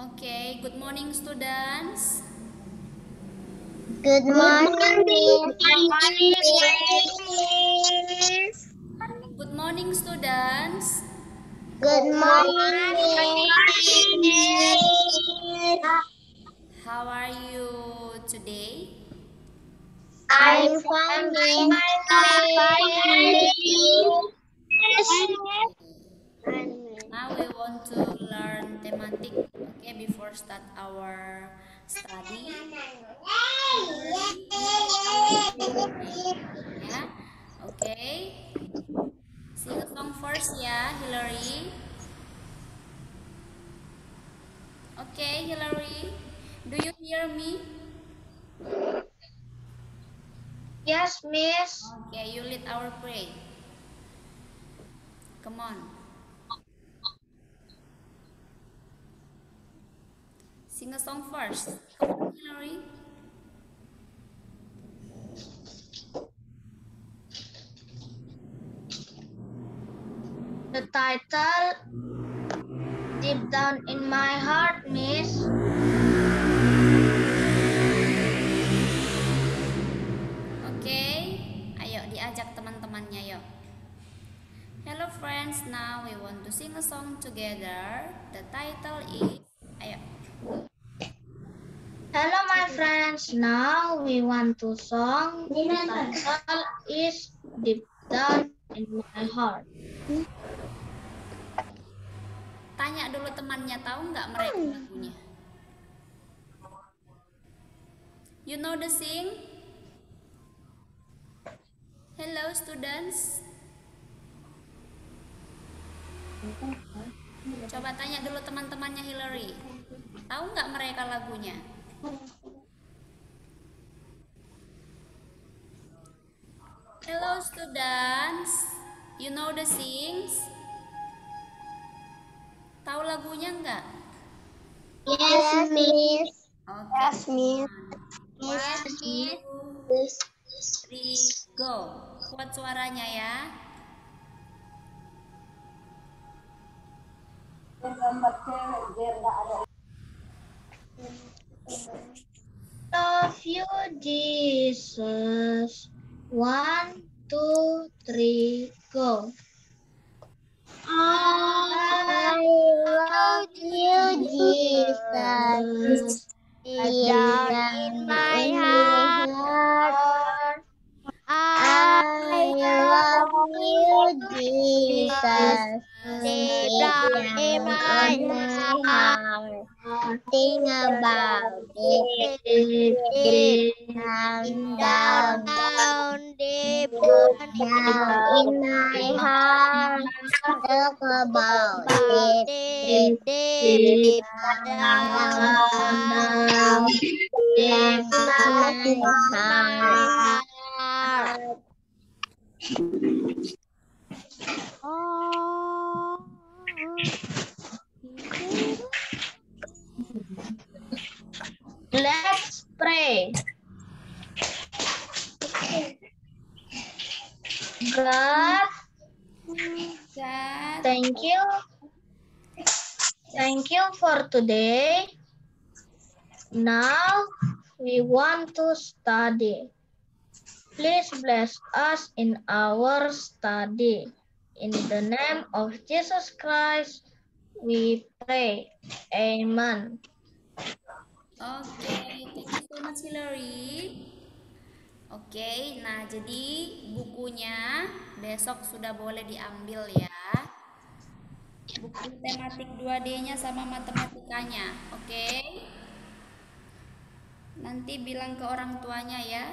Okay, good morning students. Good morning, Miss. Good morning students. Good morning, Miss. How are you today? I'm fine, Miss. Now we want to learn thematic. Okay, before start our study, Hillary, you lead our prayer. Yeah. Okay. Sing a song first ya, Hillary. Okay, Hillary. Do you hear me? Yes, Miss. Okay, you lead our prayer. Come on. Sing a song first. Come on, Hillary. The title, Deep Down in My Heart, Miss. Okay, ayo diajak teman-temannya yuk. Hello friends, now we want to sing a song together. The title is, ayo. Hello, my friends. Now we want to song. The title is Deep Down in My Heart. Tanya dulu temannya, tahu nggak mereka lagunya? You know the sing? Hello students. Coba tanya dulu teman-temannya Hillary. Tahu nggak mereka lagunya? Hello students. You know the sings? Tahu lagunya nggak? Yes, Miss. Oke. Yes, Miss. One, two, three, go. Kuat suaranya ya. Love you, Jesus. 1, 2, 3, go. I love you, Jesus. Deep down in my heart. I love you, Jesus. Deep down in my heart. Think about it. Deep down, deep down in my heart. Talk about it. Deep down, deep in my heart. Let's pray. God, God, thank you. Thank you for today. Now we want to study. Please bless us in our study. In the name of Jesus Christ, we pray. Amen. Oke, thank you so much Hillary. Oke, nah jadi bukunya besok sudah boleh diambil ya. Buku tematik 2D-nya sama matematikanya. Oke. Nanti bilang ke orang tuanya ya.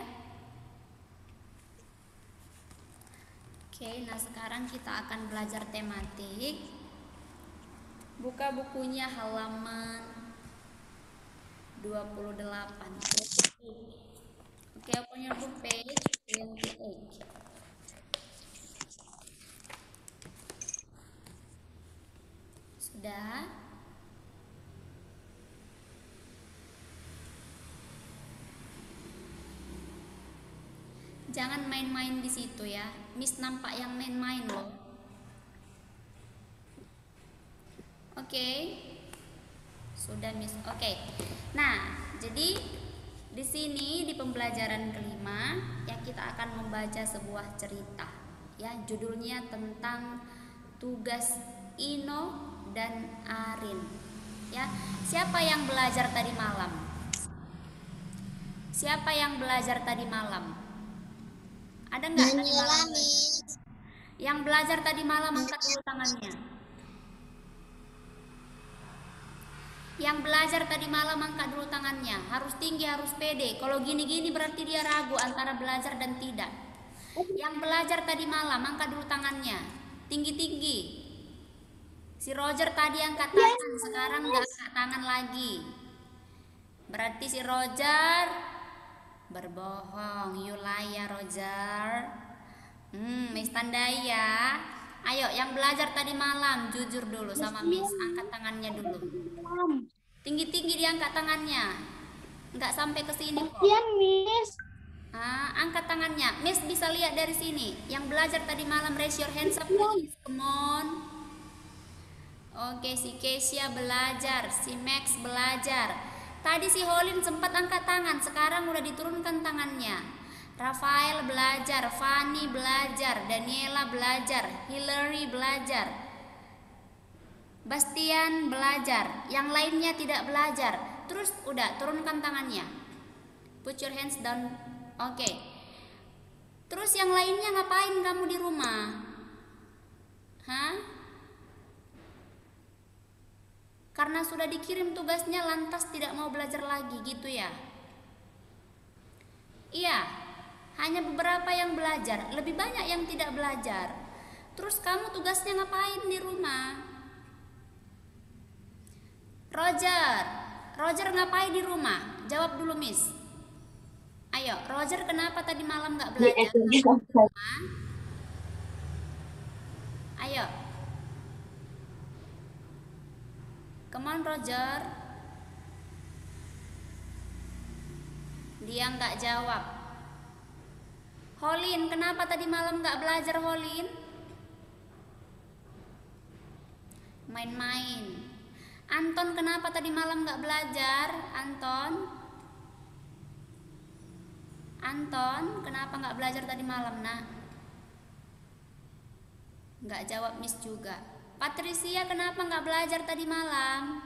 Oke, nah sekarang kita akan belajar tematik. Buka bukunya halaman 28. Oke, open your book page 28. Sudah? Jangan main-main di situ ya. Miss nampak yang main-main loh. Oke. Sudah, Miss. Oke. Nah, jadi di sini di pembelajaran kelima ya kita akan membaca sebuah cerita. Ya, judulnya tentang tugas Ino dan Arin. Ya, siapa yang belajar tadi malam? Siapa yang belajar tadi malam? Ada nggak tadi malam belajar? Yang belajar tadi malam angkat dulu tangannya. Yang belajar tadi malam angkat dulu tangannya. Harus tinggi, harus pede. Kalau gini-gini berarti dia ragu antara belajar dan tidak. Yang belajar tadi malam angkat dulu tangannya. Tinggi-tinggi. Si Roger tadi angkat tangan, sekarang nggak angkat tangan lagi. Berarti si Roger berbohong. You lie ya, Roger. Miss tandai ya. Ayo, yang belajar tadi malam jujur dulu sama Miss. Angkat tangannya dulu. Tinggi-tinggi diangkat tangannya. Nggak sampai ke sini kok. Iya, Miss. Angkat tangannya. Miss bisa lihat dari sini. Yang belajar tadi malam raise your hands up please. Come on. Oke, si Kesia belajar, si Max belajar. Tadi si Holin sempat angkat tangan, sekarang udah diturunkan tangannya. Rafael belajar, Fanny belajar, Daniela belajar, Hillary belajar, Bastian belajar, yang lainnya tidak belajar. Terus udah turunkan tangannya. Put your hands down. Oke. Terus yang lainnya ngapain kamu di rumah? Hah? Karena sudah dikirim tugasnya lantas tidak mau belajar lagi gitu ya? Iya, hanya beberapa yang belajar, lebih banyak yang tidak belajar. Terus kamu tugasnya ngapain di rumah? Roger ngapain di rumah? Jawab dulu, Miss. Ayo, Roger kenapa tadi malam nggak belajar? Ayo. Come on, Roger. Dia nggak jawab. Holin, kenapa tadi malam nggak belajar, Holin? Main-main. Anton, kenapa tadi malam nggak belajar? Anton, kenapa nggak belajar tadi malam, nak? Nggak jawab, Miss juga. Patricia, kenapa nggak belajar tadi malam?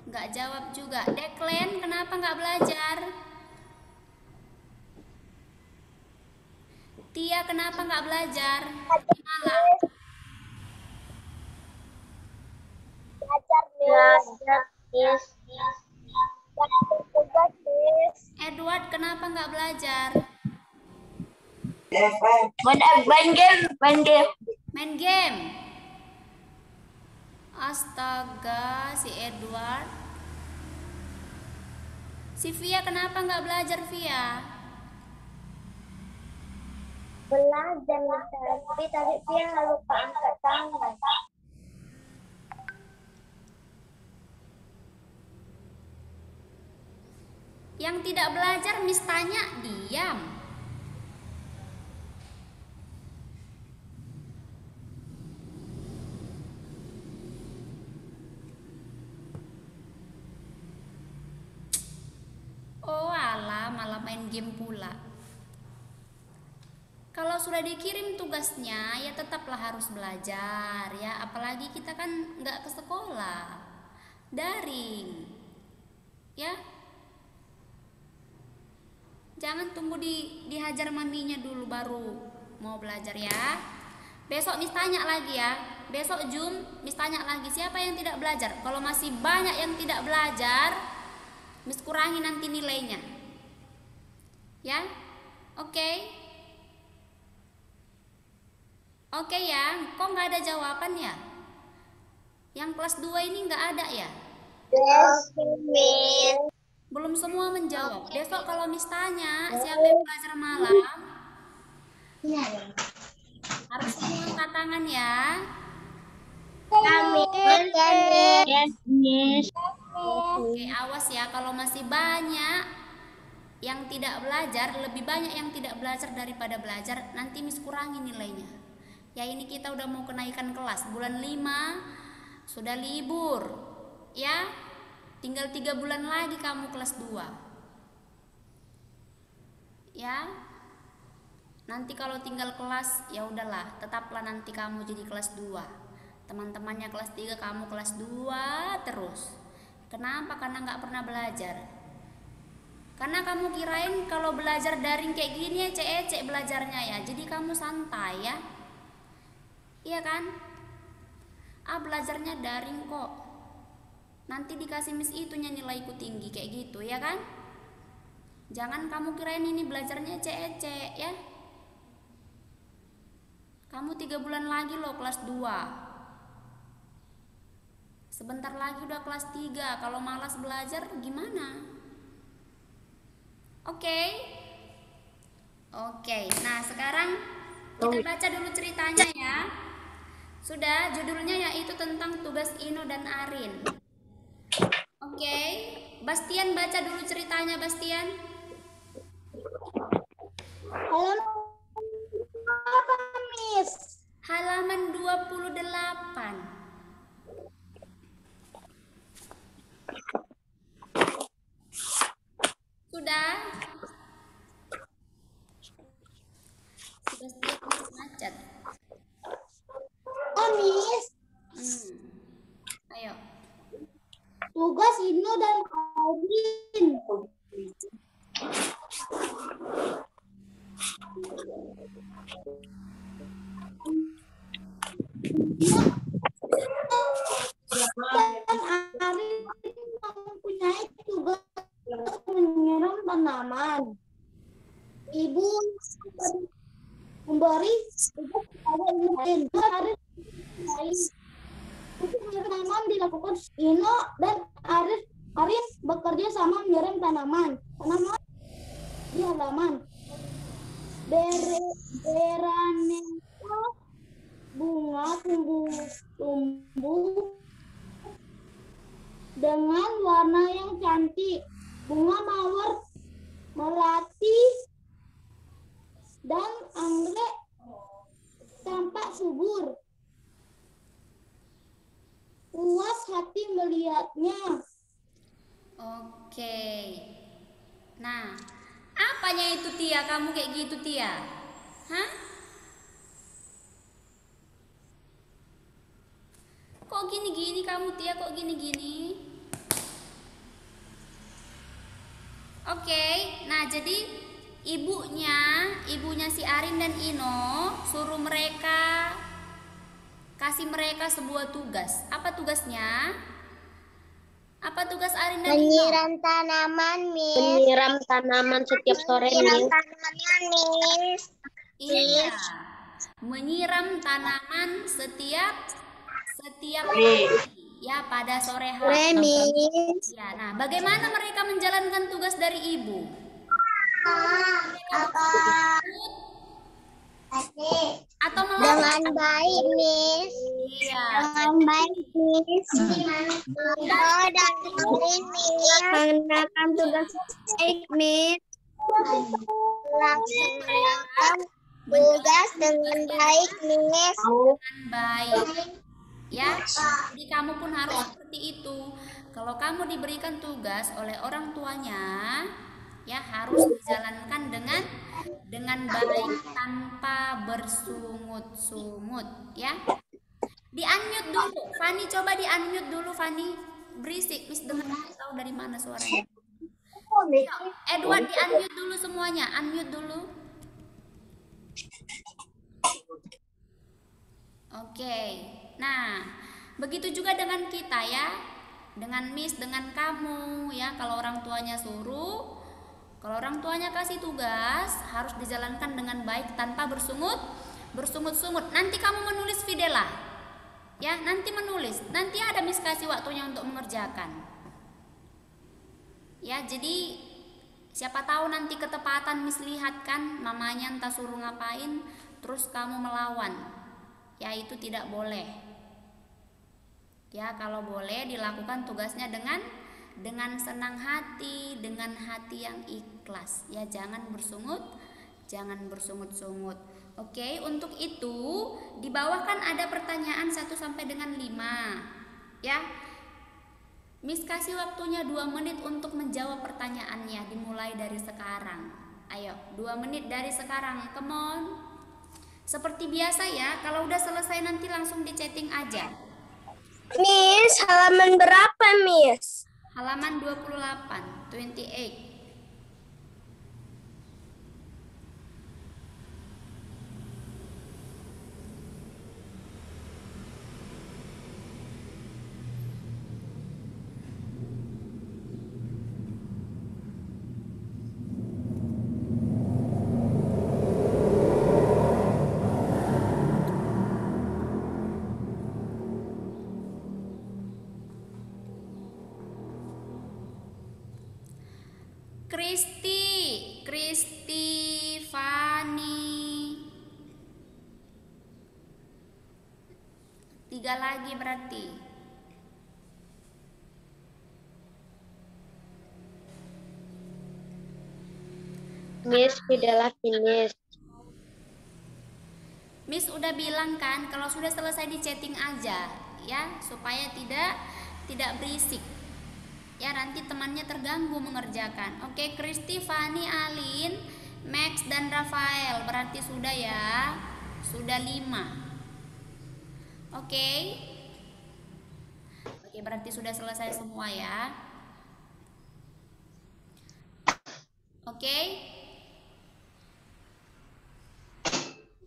Nggak jawab juga. Declan, kenapa nggak belajar? Tia, kenapa nggak belajar malam? Belajar, Miss. Edward, kenapa nggak belajar? Main game. Astaga, si Edward. Si Via, kenapa nggak belajar, Via? Belajar, tapi tadi Via lupa angkat tangan. Yang tidak belajar, Miss tanya, diam. Oh alah, malah main game pula. Kalau sudah dikirim tugasnya, ya tetaplah harus belajar ya. Apalagi kita kan nggak ke sekolah, daring, ya. Jangan tunggu dihajar maminya dulu baru mau belajar ya. Besok Miss tanya lagi ya. Besok Miss tanya lagi siapa yang tidak belajar. Kalau masih banyak yang tidak belajar, Miss kurangi nanti nilainya. Ya? Oke. Oke ya. Kok nggak ada jawaban ya? Yang kelas 2 ini nggak ada ya? Yes, Miss. Belum semua menjawab. Besok kalau Miss tanya siapa yang belajar malam, harus semua angkat tangan ya. Yes, Miss. Oke, awas ya kalau masih banyak yang tidak belajar, lebih banyak yang tidak belajar daripada belajar, nanti Miss kurangi nilainya. Ya ini kita udah mau kenaikan kelas bulan 5. sudah libur. Ya, tinggal 3 bulan lagi kamu kelas 2. Ya. Nanti kalau tinggal kelas, ya udahlah, tetaplah nanti kamu jadi kelas 2. Teman-temannya kelas 3, kamu kelas 2 terus. Kenapa? Karena nggak pernah belajar. Karena kamu kirain kalau belajar daring kayak gini ecek-ecek belajarnya ya. Jadi kamu santai ya. Iya kan? Belajarnya daring kok. Nanti dikasih miss itunya nilaiku tinggi kayak gitu ya kan? Jangan kamu kirain ini belajarnya ecek-ecek ya. Kamu 3 bulan lagi loh kelas 2. Sebentar lagi udah kelas 3. Kalau malas belajar gimana? Oke. Nah sekarang kita baca dulu ceritanya ya. Sudah, judulnya yaitu tentang tugas Ino dan Arin. Oke, Bastian baca dulu ceritanya, Bastian. Halaman 28. Sudah? Bastian macet. Miss. Ayo. Tugas Ino dan Arin. Dan Arin mempunyai tugas menyiram tanaman. Ibu memberi tugas kepada Arin. Untuk menyiram tanaman dilakukan Ino dan Arin bekerja sama menyiram tanaman di halaman. Beraneka bunga tumbuh dengan warna yang cantik. Bunga mawar, melati, dan anggrek tampak subur. Puas hati melihatnya. Oke. Nah, apanya itu Tia? Kamu kayak gitu Tia? Hah? Kok gini-gini kamu Tia? Kok gini-gini? Oke. Nah, jadi ibunya si Arin dan Ino suruh kasih mereka sebuah tugas. Apa tugasnya? Apa tugas Arin dan Ino? Menyiram tanaman, Miss. Menyiram tanaman setiap sore, Menyiram Miss. tanaman, Miss. Iya. Menyiram tanaman setiap hari. Ya, pada sore hari. Miss. Ya, nah, bagaimana mereka menjalankan tugas dari ibu? Atau Dengan baik, Miss. Iya. Dengan baik, Miss. Oh, dan ini, Miss. Mengerjakan tugas baik, Miss. Langsung melakukan tugas dengan baik, Miss. Dengan baik. Ya, jadi kamu pun harus seperti itu. Kalau kamu diberikan tugas oleh orang tuanya, ya harus dijalankan dengan baik tanpa bersungut-sungut, ya. Di-unmute dulu, Fani, coba di-unmute dulu, Fani. Berisik, Miss dengar tahu dari mana suaranya. Edward di-unmute dulu semuanya, unmute dulu. Oke. Nah, begitu juga dengan kita ya. Dengan Miss, dengan kamu ya. Kalau orang tuanya suruh, kalau orang tuanya kasih tugas, harus dijalankan dengan baik tanpa bersungut-sungut. Nanti kamu menulis Fidela. Ya, nanti menulis. Nanti ada Miss kasih waktunya untuk mengerjakan. Ya, jadi siapa tahu nanti ketepatan Miss lihat kan mamanya entah suruh ngapain, terus kamu melawan. Ya, itu tidak boleh. Ya, kalau boleh dilakukan tugasnya dengan senang hati, dengan hati yang ikhlas. Ya, jangan bersungut-sungut. Oke, untuk itu di bawah kan ada pertanyaan 1 sampai dengan 5. Ya. Miss kasih waktunya 2 menit untuk menjawab pertanyaannya, dimulai dari sekarang. Ayo, 2 menit dari sekarang, come on. Seperti biasa ya, kalau udah selesai nanti langsung di chatting aja. Miss, halaman berapa, Miss? Halaman 28, 28. Kristi, Fani. 3 lagi berarti. Miss, beda lagi, Miss. Miss udah bilang kan kalau sudah selesai di chatting aja ya, supaya tidak berisik. Ya, nanti temannya terganggu mengerjakan. Oke, Kristi, Fani, Alin, Max dan Rafael berarti sudah ya. Sudah 5. Oke. Oke, berarti sudah selesai semua ya. Oke.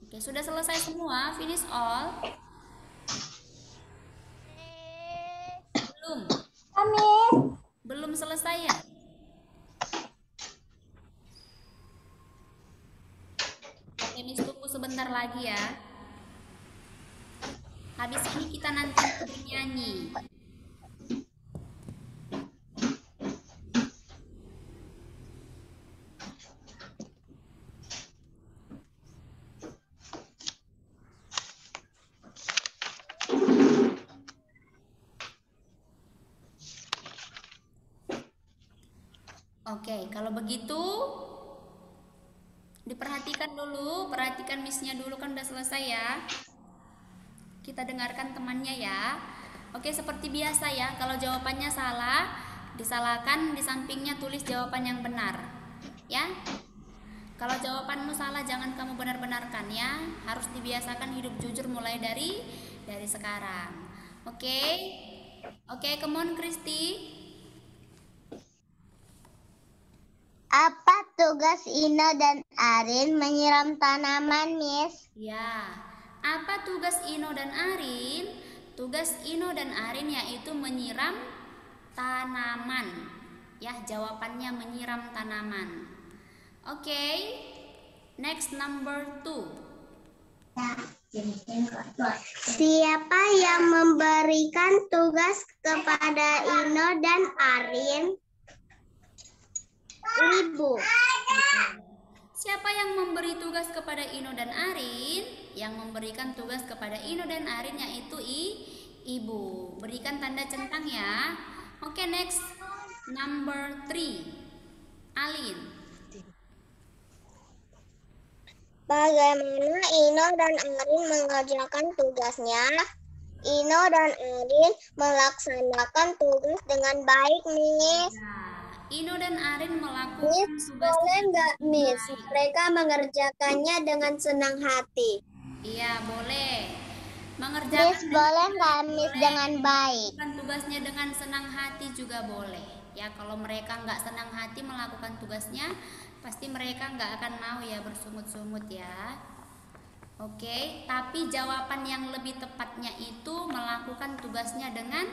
Oke, sudah selesai semua, finish all. Belum. Belum selesai ya? Oke, Miss tunggu sebentar lagi ya. Habis ini kita nanti bernyanyi. Oke, kalau begitu diperhatikan dulu, perhatikan Missnya dulu kan udah selesai ya. Kita dengarkan temannya ya. Oke, seperti biasa ya, kalau jawabannya salah, disalahkan, di sampingnya tulis jawaban yang benar. Ya. Kalau jawabanmu salah jangan kamu benar-benarkan ya. Harus dibiasakan hidup jujur mulai dari sekarang. Oke. Oke, come on Kristi. Apa tugas Ino dan Arin menyiram tanaman, Miss? Ya, apa tugas Ino dan Arin? Tugas Ino dan Arin yaitu menyiram tanaman. Ya, jawabannya menyiram tanaman. Oke, next number 2. Siapa yang memberikan tugas kepada Ino dan Arin? Ibu. Siapa yang memberi tugas kepada Ino dan Arin? Yang memberikan tugas kepada Ino dan Arin yaitu ibu. Berikan tanda centang ya. Oke, next number 3. Alin. Bagaimana Ino dan Arin mengerjakan tugasnya? Ino dan Arin melaksanakan tugas dengan baik, Miss. Ino dan Arin melakukan Miss, tugas. boleh nggak, Miss? Mereka mengerjakannya dengan senang hati. Iya, boleh. Mengerjakan Miss, boleh nggak, Miss, dengan baik? melakukan tugasnya dengan senang hati juga boleh. Ya, kalau mereka nggak senang hati melakukan tugasnya, pasti mereka nggak akan mau ya bersungut-sungut ya. Oke, tapi jawaban yang lebih tepatnya itu melakukan tugasnya dengan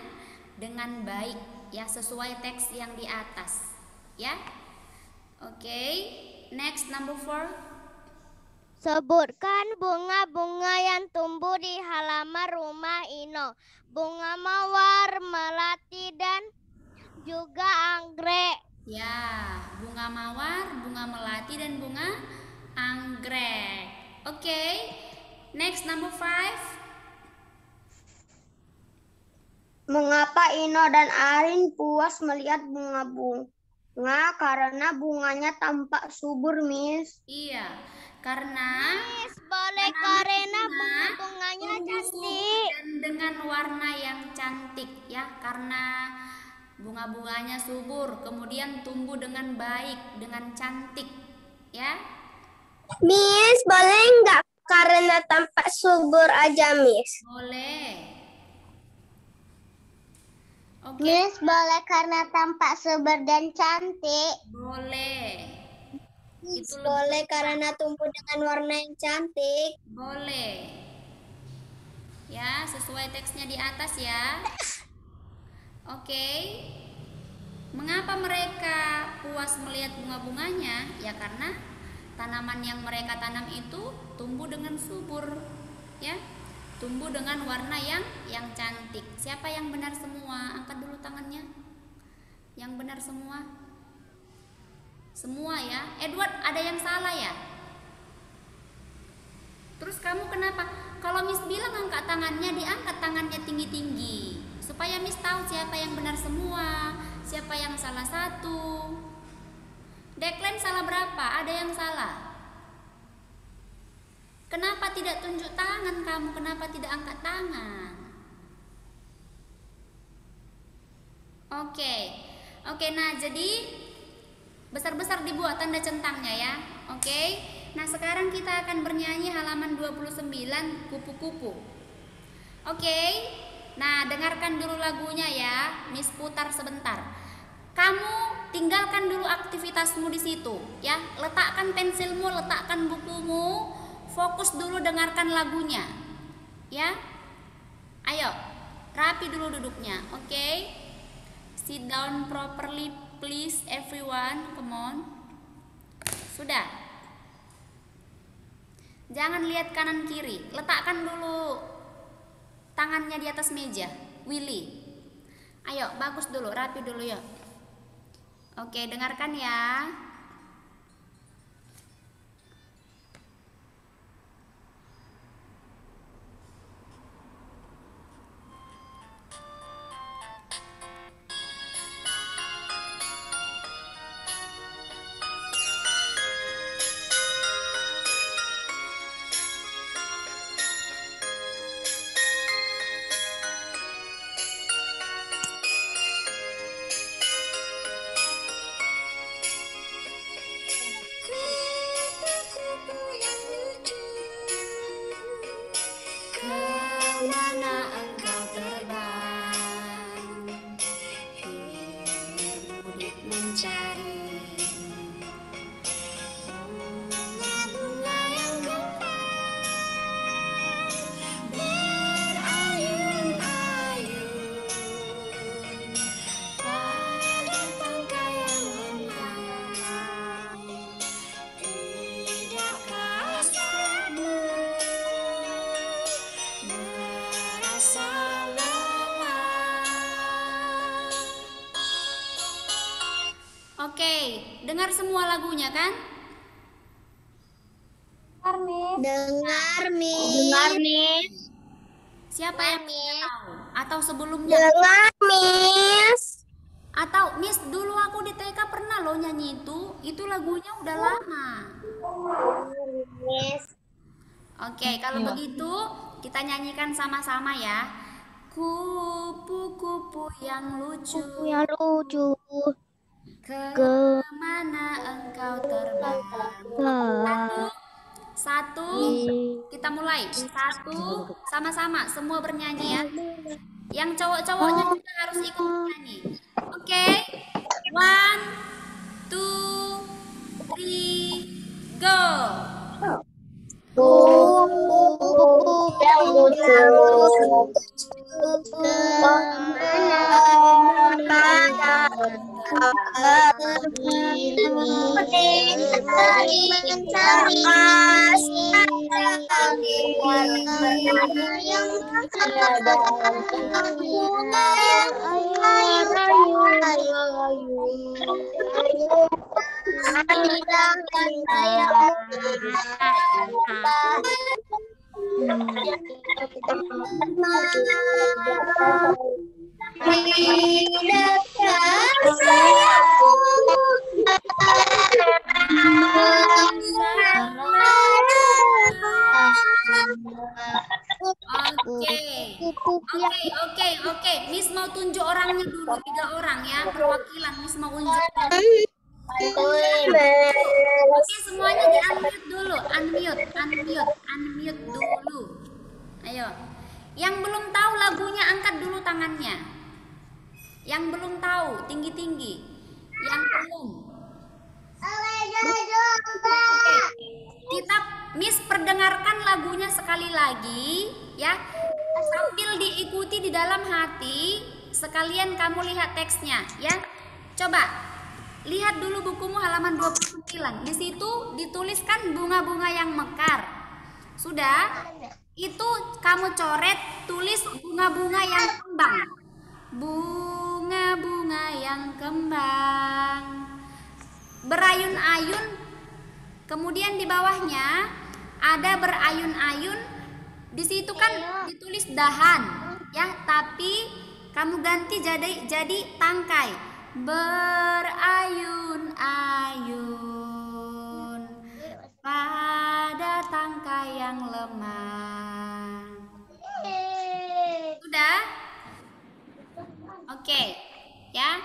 baik ya, sesuai teks yang di atas ya. Oke, next number 4. Sebutkan bunga-bunga yang tumbuh di halaman rumah Ino. Bunga mawar, melati, dan juga anggrek. Ya, bunga mawar, bunga melati, dan bunga anggrek. Oke, next number 5. Mengapa Ino dan Arin puas melihat bunga-bunga? Karena bunganya tampak subur, Miss. Iya, karena Miss, boleh karena bunga-bunganya cantik. dan dengan warna yang cantik ya, karena bunga-bunganya subur, kemudian tumbuh dengan baik, dengan cantik ya. Miss, boleh nggak karena tampak subur aja, Miss? Boleh. Oke. Miss, boleh karena tampak subur dan cantik? Boleh. Miss, Itu boleh karena tumbuh dengan warna yang cantik? boleh. Ya, sesuai teksnya di atas ya. Oke. Mengapa mereka puas melihat bunga-bunganya? Ya karena tanaman yang mereka tanam itu tumbuh dengan subur, ya. Tumbuh dengan warna yang cantik. Siapa yang benar semua? Angkat dulu tangannya. Yang benar semua? Semua ya. Edward, ada yang salah ya? Terus kamu kenapa? Kalau Miss bilang angkat tangannya, diangkat tangannya tinggi-tinggi supaya Miss tahu siapa yang benar semua, siapa yang salah satu. Declan salah berapa? Ada yang salah. Kenapa tidak tunjuk tangan kamu? Kenapa tidak angkat tangan? Oke, nah jadi besar-besar dibuat tanda centangnya ya. Oke. Nah, sekarang kita akan bernyanyi halaman 29, kupu-kupu. Oke. Nah, dengarkan dulu lagunya ya. Miss putar sebentar. Kamu tinggalkan dulu aktivitasmu di situ, ya. Letakkan pensilmu, letakkan bukumu. Fokus dulu dengarkan lagunya. Ya. Ayo, rapi dulu duduknya. Oke. Sit down properly, please everyone. Come on. Sudah. Jangan lihat kanan kiri, letakkan dulu tangannya di atas meja. Willy, ayo bagus dulu, rapi dulu yuk. Oke, dengarkan ya. Kemana engkau terbang, bermudik mencari bunga-bunga yang mekar, berayun-ayun pada tangkai yang lemah. Tidakkah kamu merasa lelah? Oke, dengar semua lagunya kan? Dengar, Miss. Siapa yang tidak tahu? Atau sebelumnya? Dengar, Miss. Atau Miss dulu aku di TK pernah loh nyanyi itu. Itu lagunya udah lama. Miss. Oke, kalau begitu kita nyanyikan sama-sama ya. Kupu-kupu yang lucu, Yang lucu. kemana engkau terbang? Satu, kita mulai. Satu, sama-sama, semua bernyanyi ya. Yang cowok-cowoknya juga harus ikut bernyanyi. Oke, 1, 2, 3, go. Kupu-kupu yang lucu, kemana pergi mencari warna yang ada bunga yang Oke. Oke. Miss mau tunjuk orangnya dulu, 3 orang ya, perwakilan. Miss mau unjuk. Oke, semuanya di unmute dulu, unmute dulu. Ayo. Yang belum tahu lagunya angkat dulu tangannya. Yang belum tahu, tinggi-tinggi. Yang belum. Oke. Kita Miss perdengarkan lagunya sekali lagi ya. Sambil diikuti di dalam hati, sekalian kamu lihat teksnya ya. Coba lihat dulu bukumu halaman 29. Di situ dituliskan bunga-bunga yang mekar. Sudah? Itu kamu coret, tulis bunga-bunga yang kembang. Bunga-bunga yang kembang. Berayun-ayun. Kemudian di bawahnya ada berayun-ayun. Di situ kan ditulis dahan, ya, tapi kamu ganti jadi tangkai. Berayun-ayun pada tangkai yang lemah. Sudah? Oke, ya.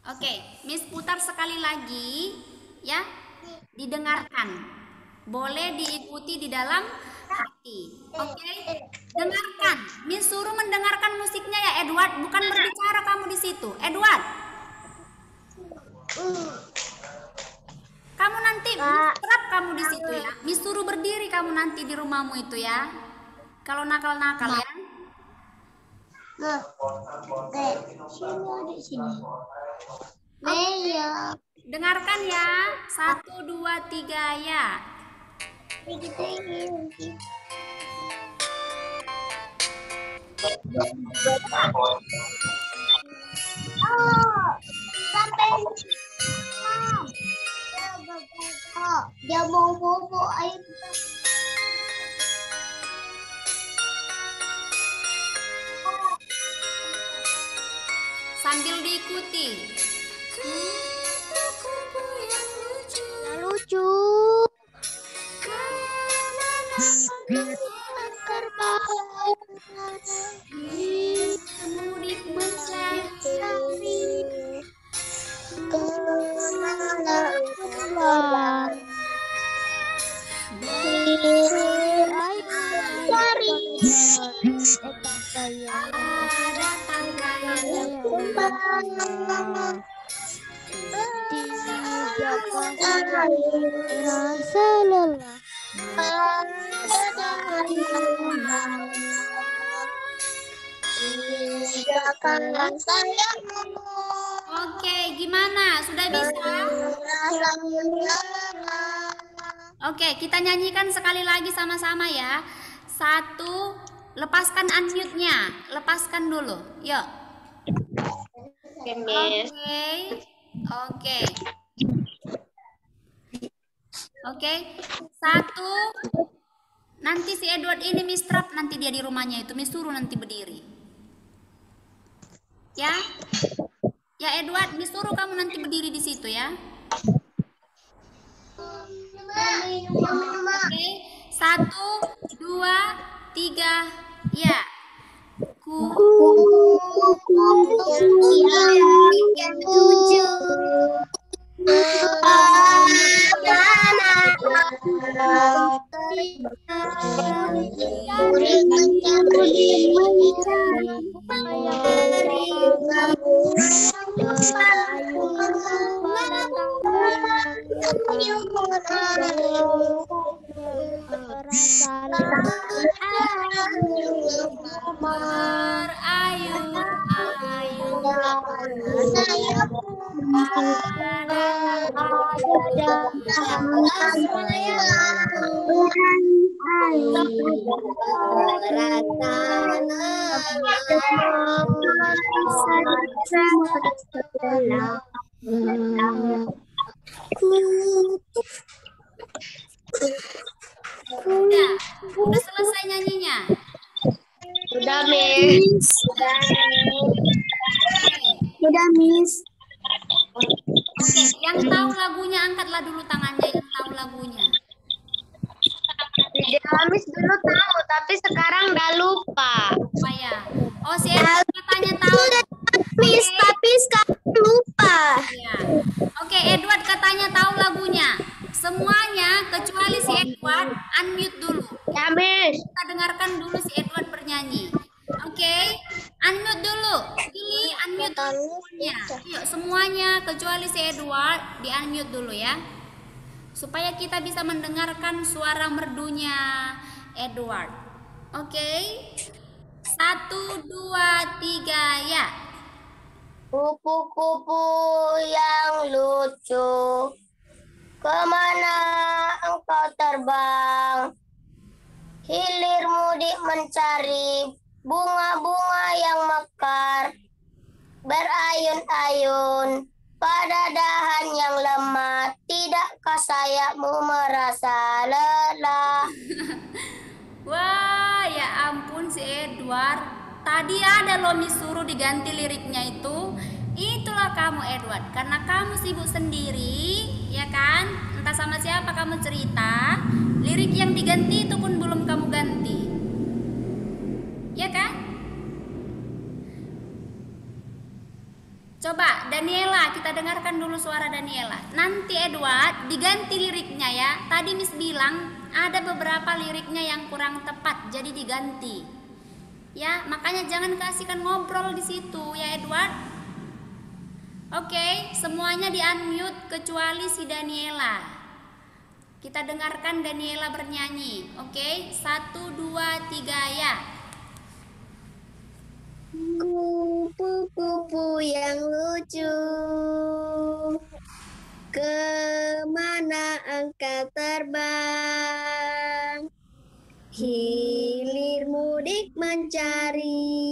Oke, Miss putar sekali lagi, ya. Didengarkan. Boleh diikuti di dalam hati. Oke. Dengarkan. Miss suruh mendengarkan musiknya ya, Edward. Bukan berbicara kamu di situ. Edward. Kamu nanti terap kamu di situ ya. Miss suruh berdiri kamu nanti di rumahmu itu ya. Kalau nakal-nakal ya. Dengarkan ya. 1, 2, 3 ya. Dia mau bobo air. Sambil diikuti. Lucu. Murid mencari ada tangkai yang rasa lelah. Oke, gimana? Sudah bisa? Oke, kita nyanyikan sekali lagi sama-sama ya. 1, lepaskan unmute-nya. Lepaskan dulu. Yuk. Oke. 1. Nanti si Edward ini Miss Trap nanti dia di rumahnya itu Miss suruh nanti berdiri. Ya. Ya Edward, Miss suruh kamu nanti berdiri di situ ya. Oke. 1, 2, 3 ya. Udah selesai nyanyinya. Udah, Miss. Udah, Miss. Oke, yang tahu lagunya angkatlah dulu tangannya yang tahu lagunya. Ya, Miss dulu tahu, tapi sekarang udah lupa. Oh ya. Oh, si Edward katanya tahu. Miss, Oke. tapi sekarang lupa. Ya. Oke, Edward katanya tahu lagunya. Semuanya kecuali si Edward unmute dulu. Ya, Miss. Kita dengarkan dulu si Edward bernyanyi. Oke, unmute dulu. Pilih unmute dulu semuanya. Yuk, semuanya kecuali si Edward di unmute dulu ya. Supaya kita bisa mendengarkan suara merdunya Edward. Oke. 1, 2, 3 ya. Kupu-kupu yang lucu, kemana engkau terbang? Hilir mudik mencari bunga-bunga yang mekar, berayun-ayun pada dahan yang lemah. Tidakkah sayapmu merasa lelah? Wah, ya ampun si Edward. Tadi ada loh Miss suruh diganti liriknya itu. Itulah kamu Edward, karena kamu sibuk sendiri, ya kan? Entah sama siapa kamu cerita. Lirik yang diganti itu pun belum kamu ganti. Ya kan? Coba Daniela, kita dengarkan dulu suara Daniela. Nanti Edward diganti liriknya ya. Tadi Miss bilang ada beberapa liriknya yang kurang tepat, jadi diganti. Ya, makanya jangan kasihkan ngobrol di situ ya Edward. Oke, semuanya di unmute kecuali si Daniela. Kita dengarkan Daniela bernyanyi. Oke, 1, 2, 3 ya. Kupu-kupu yang lucu, kemana engkau terbang? Hilir mudik mencari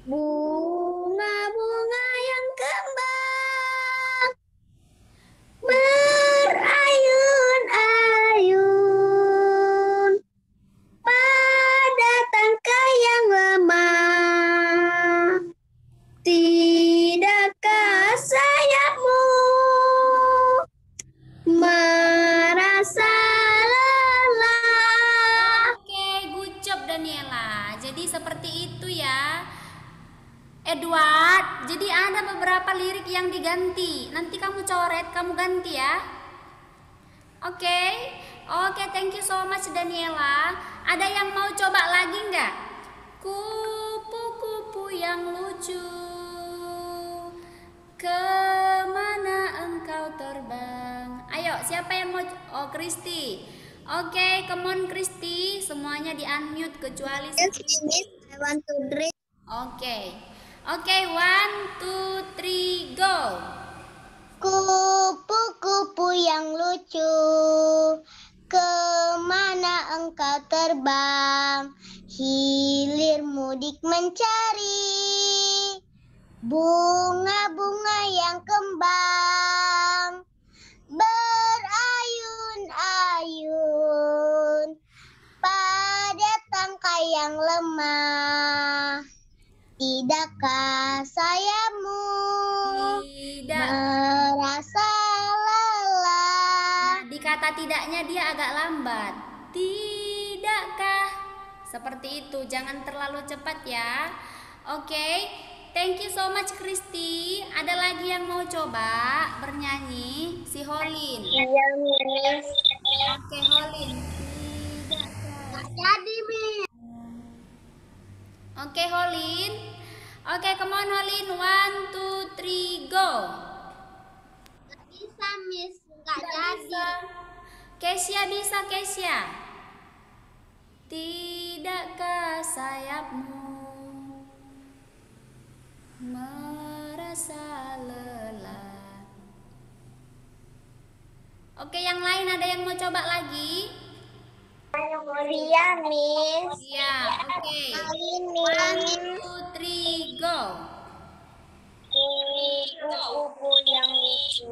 bunga-bunga yang kembang, berayun-ayun pada tangkai yang lemah. Tidakkah sayapmu merasa lelah? Oke, good job Daniela. Jadi seperti itu ya Edward. Jadi ada beberapa lirik yang diganti. Nanti kamu coret, kamu ganti ya. Oke. Oke, thank you so much Daniela. Ada yang mau coba lagi nggak? Kupu-kupu yang lucu, kemana engkau terbang? Ayo, siapa yang mau? Oh, Kristi. Oke, come on Kristi. Semuanya di unmute kecuali si Kristi. I want to drink. Oke. Oke, 1, 2, 3, go. Kupu-kupu yang lucu, kemana engkau terbang? Hilir mudik mencari bunga-bunga yang kembang, berayun-ayun pada tangkai yang lemah. Tidakkah sayapmu Tidak. merasa lelah? Di kata tidaknya dia agak lambat. Tidakkah? Seperti itu, jangan terlalu cepat ya. Oke, thank you so much Kristi. Ada lagi yang mau coba bernyanyi? Si Holin. Iya, Miss. Oke, Holin. Tidakkah? Jadi, Miss. Oke, Holin. Oke, come on Holin. 1, 2, 3, go. Gak bisa, Miss. Gak jadi. Kesia bisa, Kesia. Tidakkah sayapmu merasa lelah? Oke, yang lain ada yang mau coba lagi? Iya, Miss. Iya, oke. Ini 1, 2, 3, go. kupu-kupu yang lucu.